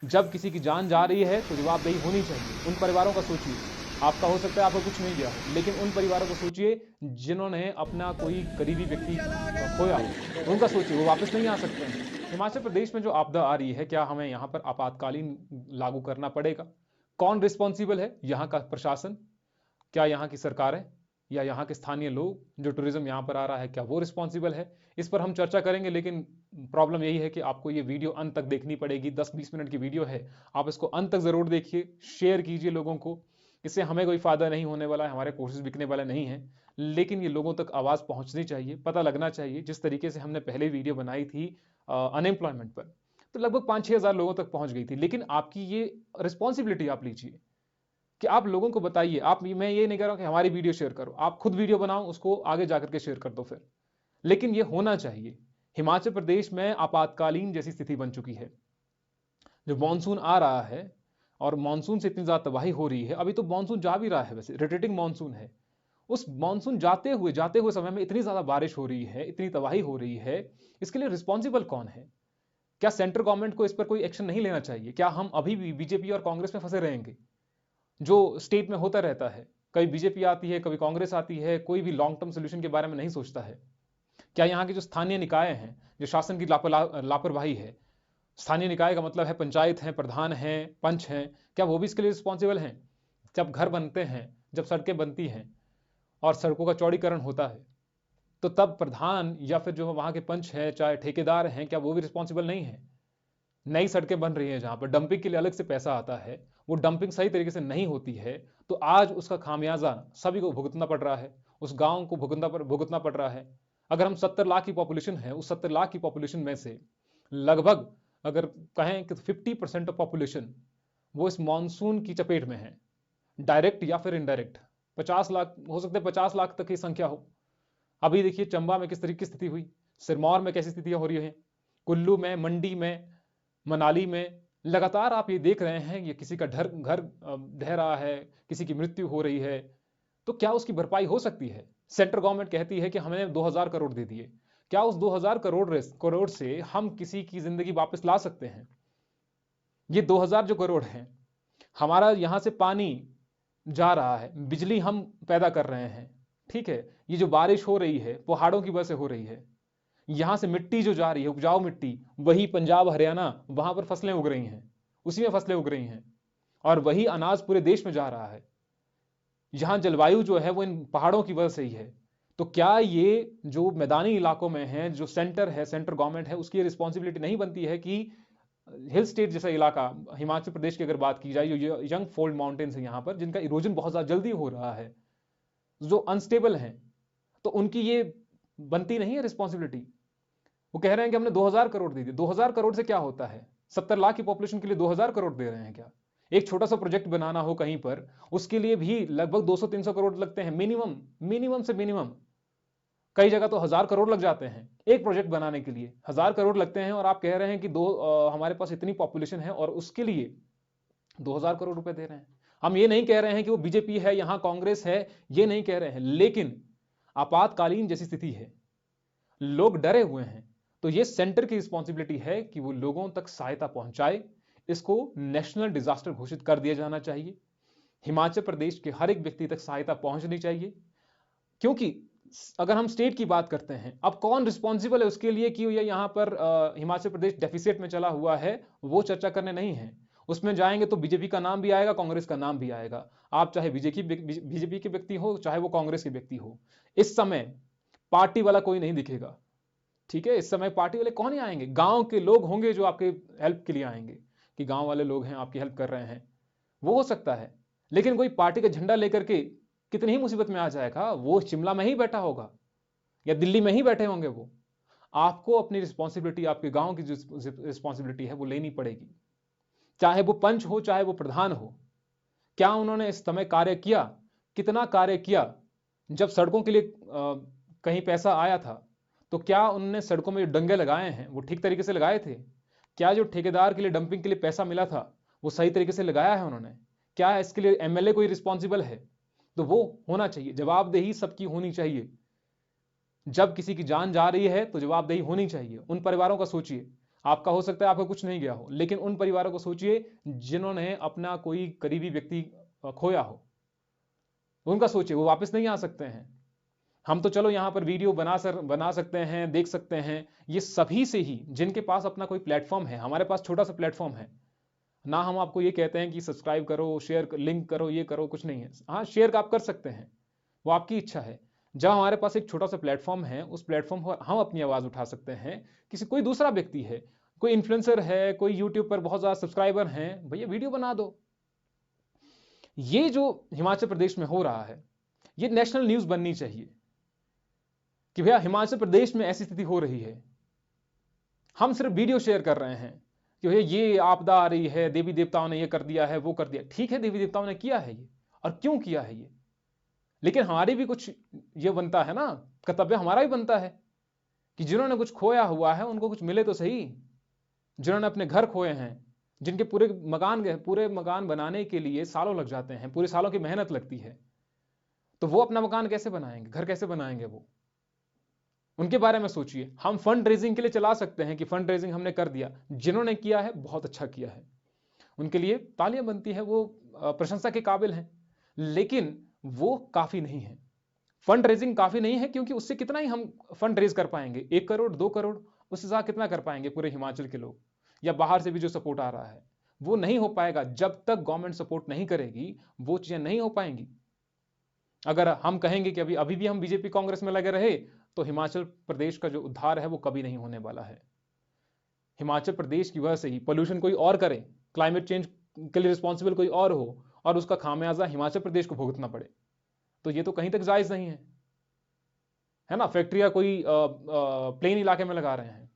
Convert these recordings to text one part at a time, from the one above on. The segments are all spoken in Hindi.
जब किसी की जान जा रही है तो जवाबदेही होनी चाहिए। उन परिवारों का सोचिए, आपका हो सकता है आपको कुछ नहीं गया हो, लेकिन उन परिवारों को सोचिए जिन्होंने अपना कोई करीबी व्यक्ति खोया हो, उनका सोचिए, वो वापस नहीं आ सकते हैं। हिमाचल प्रदेश में जो आपदा आ रही है, क्या हमें यहाँ पर आपातकालीन लागू करना पड़ेगा? कौन रिस्पॉन्सिबल है? यहाँ का प्रशासन? क्या यहाँ की सरकारें या यहाँ के स्थानीय लोग? जो टूरिज्म यहाँ पर आ रहा है, क्या वो रिस्पॉन्सिबल है? इस पर हम चर्चा करेंगे, लेकिन प्रॉब्लम यही है कि आपको ये वीडियो अंत तक देखनी पड़ेगी। 10-20 मिनट की वीडियो है, आप इसको अंत तक जरूर देखिए, शेयर कीजिए लोगों को। इससे हमें कोई फायदा नहीं होने वाला है, हमारे कोर्सेज बिकने वाले नहीं है, लेकिन ये लोगों तक आवाज पहुंचनी चाहिए, पता लगना चाहिए। जिस तरीके से हमने पहले वीडियो बनाई थी अनएम्प्लॉयमेंट पर, तो लगभग 5-6 हज़ार लोगों तक पहुंच गई थी, लेकिन आपकी ये रिस्पॉन्सिबिलिटी आप लीजिए कि आप लोगों को बताइए। आप, मैं ये नहीं कह रहा हूं कि हमारी वीडियो शेयर करो, आप खुद वीडियो बनाओ, उसको आगे जाकर के शेयर कर दो फिर, लेकिन ये होना चाहिए। हिमाचल प्रदेश में आपातकालीन जैसी स्थिति बन चुकी है। जो मॉनसून आ रहा है और मॉनसून से इतनी ज्यादा तबाही हो रही है, अभी तो मॉनसून जा भी रहा है, वैसे रोटेटिंग मॉनसून है। उस मॉनसून जाते हुए समय में इतनी ज्यादा बारिश हो रही है, इतनी तबाही हो रही है, इसके लिए रिस्पॉन्सिबल कौन है? क्या सेंट्रल गवर्नमेंट को इस पर कोई एक्शन नहीं लेना चाहिए? क्या हम अभी भी बीजेपी और कांग्रेस में फंसे रहेंगे? जो स्टेट में होता रहता है, कभी बीजेपी आती है, कभी कांग्रेस आती है, कोई भी लॉन्ग टर्म सोल्यूशन के बारे में नहीं सोचता है। क्या यहाँ के जो स्थानीय निकाय हैं, जो शासन की लापरवाही है, स्थानीय निकाय का मतलब है पंचायत है, प्रधान है, पंच हैं, क्या वो भी इसके लिए रिस्पॉन्सिबल हैं? जब घर बनते हैं, जब सड़कें बनती हैं और सड़कों का चौड़ीकरण होता है, तो तब प्रधान या फिर जो वहां के पंच है, चाहे ठेकेदार हैं, क्या वो भी रिस्पॉन्सिबल नहीं है? नई सड़कें बन रही हैं जहां पर डंपिंग के लिए अलग से पैसा आता है, वो डंपिंग सही तरीके से नहीं होती है, तो आज उसका खामियाजा सभी को भुगतना पड़ रहा है, उस गांव को भुगतना पड़ रहा है। अगर हम 70 लाख की पॉपुलेशन है, उस 70 लाख की पॉपुलेशन में से लगभग, अगर कहें कि 50% ऑफ पॉपुलेशन वो इस मॉनसून की चपेट में है, डायरेक्ट या फिर इनडायरेक्ट। 50 लाख हो सकते हैं, 50 लाख तक की संख्या हो। अभी देखिए चंबा में किस तरीके की स्थिति हुई, सिरमौर में कैसी स्थितियां हो रही है, कुल्लू में, मंडी में, मनाली में। लगातार आप ये देख रहे हैं, ये किसी का घर घर ढह रहा है, किसी की मृत्यु हो रही है, तो क्या उसकी भरपाई हो सकती है? सेंट्रल गवर्नमेंट कहती है कि हमने 2000 करोड़ दे दिए। क्या उस 2000 करोड़ से हम किसी की जिंदगी वापस ला सकते हैं? ये 2000 जो करोड़ हैं, हमारा यहां से पानी जा रहा है, बिजली हम पैदा कर रहे हैं, ठीक है, ये जो बारिश हो रही है पहाड़ों की वजह से हो रही है, यहां से मिट्टी जो जा रही है, उपजाऊ मिट्टी, वही पंजाब हरियाणा, वहां पर फसलें उग रही हैं, उसी में फसलें उग रही हैं, और वही अनाज पूरे देश में जा रहा है। यहां जलवायु जो है वो इन पहाड़ों की वजह से ही है। तो क्या ये जो मैदानी इलाकों में है, जो सेंटर है, सेंट्रल गवर्नमेंट है, उसकी रिस्पॉन्सिबिलिटी नहीं बनती है कि हिल स्टेट जैसा इलाका, हिमाचल प्रदेश की अगर बात की जाए, जो यंग फोल्ड माउंटेन्स है यहाँ पर, जिनका इरोजन बहुत ज्यादा जल्दी हो रहा है, जो अनस्टेबल हैं, तो उनकी ये बनती नहीं है रिस्पॉन्सिबिलिटी? वो कह रहे हैं कि हमने 2000 करोड़ दे दिए। 2000 करोड़ से क्या होता है? 70 लाख की पॉपुलेशन के लिए 2000 करोड़ दे रहे हैं क्या? एक छोटा सा प्रोजेक्ट बनाना हो कहीं पर, उसके लिए भी लगभग 200-300 करोड़ लगते हैं मिनिमम, मिनिमम से मिनिमम। कई जगह तो 1000 करोड़ लग जाते हैं एक प्रोजेक्ट बनाने के लिए, 1000 करोड़ लगते हैं, और आप कह रहे हैं कि हमारे पास इतनी पॉपुलेशन है और उसके लिए 2000 करोड़ रुपए दे रहे हैं। हम ये नहीं कह रहे हैं कि वो बीजेपी है, यहां कांग्रेस है, ये नहीं कह रहे हैं, लेकिन आपातकालीन जैसी स्थिति है, लोग डरे हुए हैं, तो ये सेंटर की रिस्पॉन्सिबिलिटी है कि वो लोगों तक सहायता पहुंचाए। इसको नेशनल डिजास्टर घोषित कर दिया जाना चाहिए। हिमाचल प्रदेश के हर एक व्यक्ति तक सहायता पहुंचनी चाहिए, क्योंकि अगर हम स्टेट की बात करते हैं, अब कौन रिस्पॉन्सिबल है उसके लिए कि ये यहाँ पर हिमाचल प्रदेश डेफिसिट में चला हुआ है, वो चर्चा करने नहीं है। उसमें जाएंगे तो बीजेपी का नाम भी आएगा, कांग्रेस का नाम भी आएगा। आप चाहे बीजेपी के व्यक्ति हो, चाहे वो कांग्रेस के व्यक्ति हो, इस समय पार्टी वाला कोई नहीं दिखेगा, ठीक है? इस समय पार्टी वाले कौन ही आएंगे? गांव के लोग होंगे जो आपके हेल्प के लिए आएंगे, कि गांव वाले लोग हैं, आपकी हेल्प कर रहे हैं, वो हो सकता है। लेकिन कोई पार्टी का झंडा लेकर के कितनी ही मुसीबत में आ जाएगा, वो शिमला में ही बैठा होगा या दिल्ली में ही बैठे होंगे वो। आपको अपनी रिस्पॉन्सिबिलिटी, आपके गांव की जो रिस्पॉन्सिबिलिटी है वो लेनी पड़ेगी, चाहे वो पंच हो, चाहे वो प्रधान हो। क्या उन्होंने इस समय कार्य किया? कितना कार्य किया? जब सड़कों के लिए कहीं पैसा आया था, तो क्या उन्होंने सड़कों में जो डंगे लगाए हैं वो ठीक तरीके से लगाए थे? क्या जो ठेकेदार के लिए डंपिंग के लिए पैसा मिला था वो सही तरीके से लगाया है उन्होंने? क्या इसके लिए एमएलए कोई रिस्पॉन्सिबल है? तो वो होना चाहिए, जवाबदेही सबकी होनी चाहिए। जब किसी की जान जा रही है तो जवाबदेही होनी चाहिए। उन परिवारों का सोचिए, आपका हो सकता है आपका कुछ नहीं गया हो, लेकिन उन परिवारों को सोचिए जिन्होंने अपना कोई करीबी व्यक्ति खोया हो। उनका सोचिए, वो वापस नहीं आ सकते हैं। हम तो चलो यहाँ पर वीडियो बना सकते हैं, देख सकते हैं, ये सभी से ही जिनके पास अपना कोई प्लेटफॉर्म है। हमारे पास छोटा सा प्लेटफॉर्म है ना, हम आपको ये कहते हैं कि सब्सक्राइब करो, शेयर लिंक करो, ये करो, कुछ नहीं है। हाँ, शेयर आप कर सकते हैं, वो आपकी इच्छा है। जब हमारे पास एक छोटा सा प्लेटफॉर्म है, उस प्लेटफॉर्म पर हम अपनी आवाज उठा सकते हैं। कोई दूसरा व्यक्ति है, कोई इन्फ्लुएंसर है, कोई यूट्यूब पर बहुत ज्यादा सब्सक्राइबर हैं, भैया वीडियो बना दो। ये जो हिमाचल प्रदेश में हो रहा है, ये नेशनल न्यूज बननी चाहिए कि भैया हिमाचल प्रदेश में ऐसी स्थिति हो रही है। हम सिर्फ वीडियो शेयर कर रहे हैं कि भैया ये आपदा आ रही है, देवी देवताओं ने ये कर दिया है, वो कर दिया। ठीक है, देवी देवताओं ने किया है ये, और क्यों किया है ये, लेकिन हमारी भी कुछ ये बनता है ना, कर्तव्य हमारा भी बनता है कि जिन्होंने कुछ खोया हुआ है उनको कुछ मिले तो सही। जिन्होंने अपने घर खोए हैं, जिनके पूरे मकान बनाने के लिए सालों लग जाते हैं, पूरे सालों की मेहनत लगती है, तो वो अपना मकान कैसे बनाएंगे, घर कैसे बनाएंगे वो? उनके बारे में सोचिए। हम फंड रेजिंग के लिए चला सकते हैं कि फंड रेजिंग हमने कर दिया, जिन्होंने किया है बहुत अच्छा किया है, उनके लिए तालियां बनती है, वो प्रशंसा के काबिल हैं, लेकिन वो काफी नहीं है। फंड रेजिंग काफी नहीं है, क्योंकि उससे कितना ही हम फंड रेज कर पाएंगे, 1 करोड़ 2 करोड़, उससे ज्यादा कितना कर पाएंगे पूरे हिमाचल के लोग, या बाहर से भी जो सपोर्ट आ रहा है, वो नहीं हो पाएगा। जब तक गवर्नमेंट सपोर्ट नहीं करेगी, वो चीजें नहीं हो पाएंगी। अगर हम कहेंगे कि अभी भी हम बीजेपी कांग्रेस में लगे रहे, तो हिमाचल प्रदेश का जो उद्धार है वो कभी नहीं होने वाला है। हिमाचल प्रदेश की वजह से ही पोल्यूशन कोई और करे, क्लाइमेट चेंज के लिए रिस्पॉन्सिबल कोई और हो, और उसका खामियाजा हिमाचल प्रदेश को भुगतना पड़े, तो ये तो कहीं तक जायज नहीं है ना। फैक्ट्रियां कोई प्लेन इलाके में लगा रहे हैं,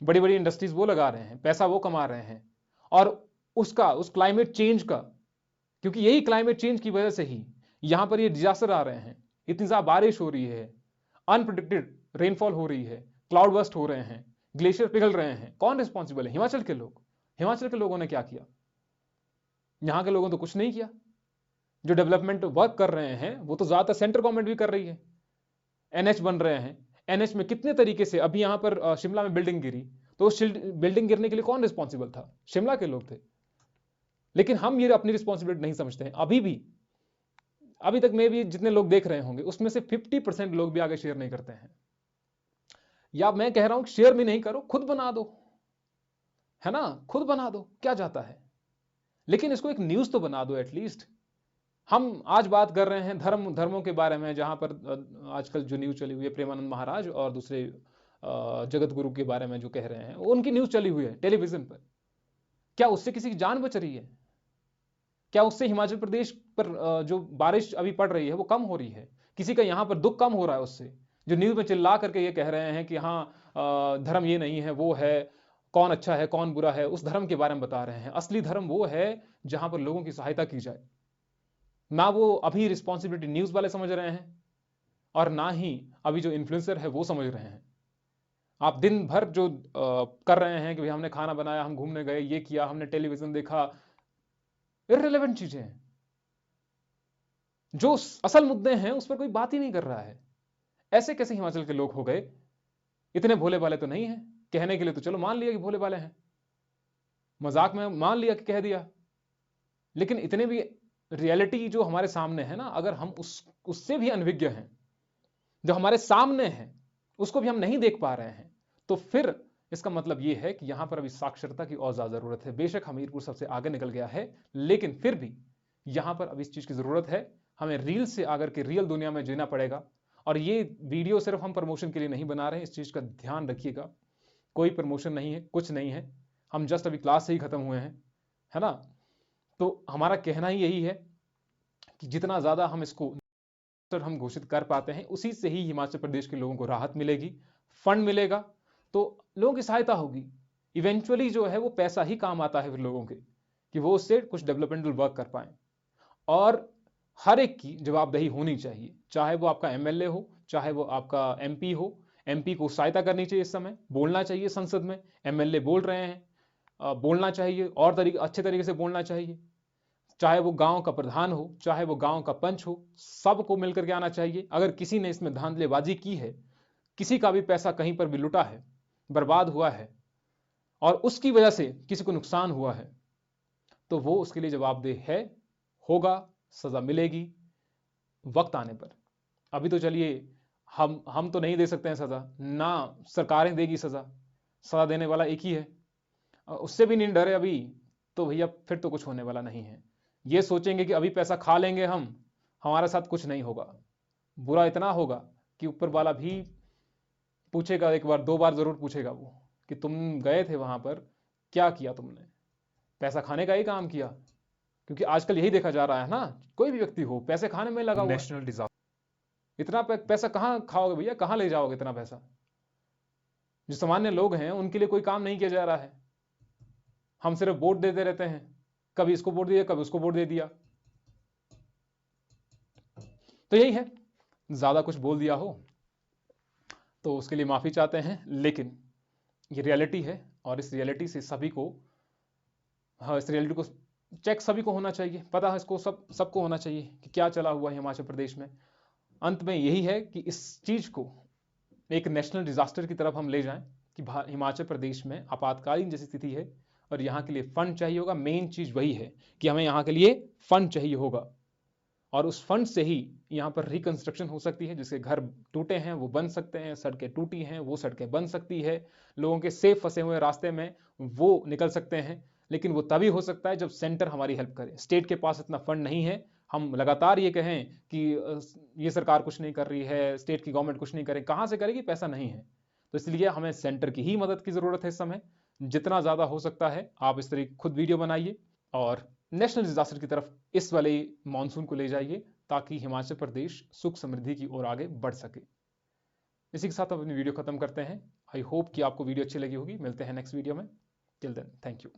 बड़ी बड़ी इंडस्ट्रीज वो लगा रहे हैं, पैसा वो कमा रहे हैं, और उस क्लाइमेट चेंज का, क्योंकि यही क्लाइमेट चेंज की वजह से ही यहां पर ये डिजास्टर आ रहे हैं। इतनी ज्यादा बारिश हो रही है, अनप्रिडिक्टेड रेनफॉल हो रही है, क्लाउड बर्स्ट हो रहे हैं, ग्लेशियर पिघल रहे हैं। कौन रिस्पॉन्सिबल है? हिमाचल के लोग। हिमाचल के लोगों ने क्या किया? यहां के लोगों ने तो कुछ नहीं किया। जो डेवलपमेंट वर्क कर रहे हैं वो तो ज्यादातर सेंट्रल गवर्नमेंट भी कर रही है। एनएच बन रहे हैं, एनएच में कितने तरीके से, अभी यहां पर शिमला में बिल्डिंग गिरी, तो उस बिल्डिंग गिरने के लिए कौन रिस्पॉन्सिबल था? शिमला के लोग थे। लेकिन हम ये अपनी रिस्पॉन्सिबिलिटी नहीं समझते हैं अभी तक में भी जितने लोग देख रहे होंगे, उसमें से 50% लोग भी आगे शेयर नहीं करते हैं। या मैं कह रहा हूं शेयर भी नहीं करो, खुद बना दो, है ना, खुद बना दो, क्या जाता है, लेकिन इसको एक न्यूज तो बना दो एटलीस्ट। हम आज बात कर रहे हैं धर्मों के बारे में, जहां पर आजकल जो न्यूज चली हुई है, प्रेमानंद महाराज और दूसरे जगत गुरु के बारे में जो कह रहे हैं, उनकी न्यूज चली हुई है टेलीविजन पर। क्या उससे किसी की जान बच रही है? क्या उससे हिमाचल प्रदेश पर जो बारिश अभी पड़ रही है वो कम हो रही है? किसी का यहां पर दुख कम हो रहा है उससे? जो न्यूज में चिल्ला करके ये कह रहे हैं कि हाँ, धर्म ये नहीं है, वो है, कौन अच्छा है कौन बुरा है, उस धर्म के बारे में बता रहे हैं। असली धर्म वो है जहां पर लोगों की सहायता की जाए। ना वो अभी रिस्पॉन्सिबिलिटी न्यूज वाले समझ रहे हैं, और ना ही अभी जो इन्फ्लुएंसर है वो समझ रहे हैं। आप दिन भर जो कर रहे हैं कि भाई हमने खाना बनाया, हम घूमने गए, ये किया, हमने टेलीविजन देखा, इररिलेवेंट चीजें हैं। जो असल मुद्दे हैं उस पर कोई बात ही नहीं कर रहा है। ऐसे कैसे हिमाचल के लोग हो गए? इतने भोले भाले तो नहीं है। कहने के लिए तो चलो मान लिया कि भोले भाले हैं, मजाक में मान लिया कि कह दिया, लेकिन इतने भी रियलिटी जो हमारे सामने है ना, अगर हम उससे भी अनभिज्ञ हैं, जो हमारे सामने है उसको भी हम नहीं देख पा रहे हैं, तो फिर इसका मतलब यह है कि यहां पर अभी साक्षरता की और ज्यादा जरूरत है। बेशक हमीरपुर सबसे आगे निकल गया है, लेकिन फिर भी यहां पर अभी इस चीज की जरूरत है। हमें रील से आकर के रियल दुनिया में जीना पड़ेगा। और ये वीडियो सिर्फ हम प्रमोशन के लिए नहीं बना रहे हैं, इस चीज का ध्यान रखिएगा। कोई प्रमोशन नहीं है, कुछ नहीं है, हम जस्ट अभी क्लास से ही खत्म हुए हैं, है ना। तो हमारा कहना ही यही है कि जितना ज्यादा हम इसको हम घोषित कर पाते हैं, उसी से ही हिमाचल प्रदेश के लोगों को राहत मिलेगी, फंड मिलेगा, तो लोगों की सहायता होगी। इवेंचुअली जो है वो पैसा ही काम आता है फिर लोगों के, कि वो उससे कुछ डेवलपमेंटल वर्क कर पाए। और हर एक की जवाबदेही होनी चाहिए, चाहे वो आपका एमएलए हो, चाहे वो आपका एमपी हो। एमपी को सहायता करनी चाहिए, इस समय बोलना चाहिए संसद में। एमएलए बोल रहे हैं, बोलना चाहिए, और अच्छे तरीके से बोलना चाहिए। चाहे वो गांव का प्रधान हो, चाहे वो गांव का पंच हो, सबको मिलकर के आना चाहिए। अगर किसी ने इसमें धांधलेबाजी की है, किसी का भी पैसा कहीं पर भी लुटा है, बर्बाद हुआ है, और उसकी वजह से किसी को नुकसान हुआ है तो वो उसके लिए जवाबदेह है, होगा, सजा मिलेगी वक्त आने पर। अभी तो चलिए हम तो नहीं दे सकते हैं सजा, ना सरकारें देगी सजा, सजा देने वाला एक ही है। उससे भी नहीं डरे अभी तो भैया फिर तो कुछ होने वाला नहीं है। ये सोचेंगे कि अभी पैसा खा लेंगे हम, हमारे साथ कुछ नहीं होगा। बुरा इतना होगा कि ऊपर वाला भी पूछेगा, एक बार दो बार जरूर पूछेगा वो कि तुम गए थे वहां पर, क्या किया तुमने? पैसा खाने का ही काम किया। क्योंकि आजकल यही देखा जा रहा है ना, कोई भी व्यक्ति हो पैसे खाने में लगा हुआ है। नेशनल डिजास्टर, इतना पैसा कहां खाओगे भैया, कहां ले जाओगे इतना पैसा? जो सामान्य लोग हैं उनके लिए कोई काम नहीं किया जा रहा है। हम सिर्फ वोट देते रहते हैं, कभी इसको वोट दिया कभी उसको वोट दे दिया। तो यही है, ज्यादा कुछ बोल दिया हो तो उसके लिए माफी चाहते हैं, लेकिन ये रियलिटी है और इस रियलिटी से सभी को, हाँ, इस रियलिटी को चेक सभी को होना चाहिए, पता है इसको, सबको होना चाहिए कि क्या चला हुआ है हिमाचल प्रदेश में। अंत में यही है कि इस चीज को एक नेशनल डिजास्टर की तरफ हम ले जाएं कि हिमाचल प्रदेश में आपातकालीन जैसी स्थिति है और यहाँ के लिए फंड चाहिए होगा। मेन चीज वही है कि हमें यहाँ के लिए फंड चाहिए होगा और उस फंड से ही यहाँ पर रिकंस्ट्रक्शन हो सकती है। जिसके घर टूटे हैं वो बन सकते हैं, सड़कें टूटी हैं वो सड़कें बन सकती है, लोगों के सेफ फंसे हुए रास्ते में वो निकल सकते हैं। लेकिन वो तभी हो सकता है जब सेंटर हमारी हेल्प करे। स्टेट के पास इतना फंड नहीं है। हम लगातार ये कहें कि ये सरकार कुछ नहीं कर रही है, स्टेट की गवर्नमेंट कुछ नहीं करे, कहाँ से करेगी? पैसा नहीं है। तो इसलिए हमें सेंटर की ही मदद की जरूरत है इस समय। जितना ज्यादा हो सकता है आप इस तरह खुद वीडियो बनाइए और नेशनल डिजास्टर की तरफ इस वाले मानसून को ले जाइए ताकि हिमाचल प्रदेश सुख समृद्धि की ओर आगे बढ़ सके। इसी के साथ हम अपनी वीडियो खत्म करते हैं। आई होप कि आपको वीडियो अच्छी लगी होगी। मिलते हैं नेक्स्ट वीडियो में। Till then, thank you.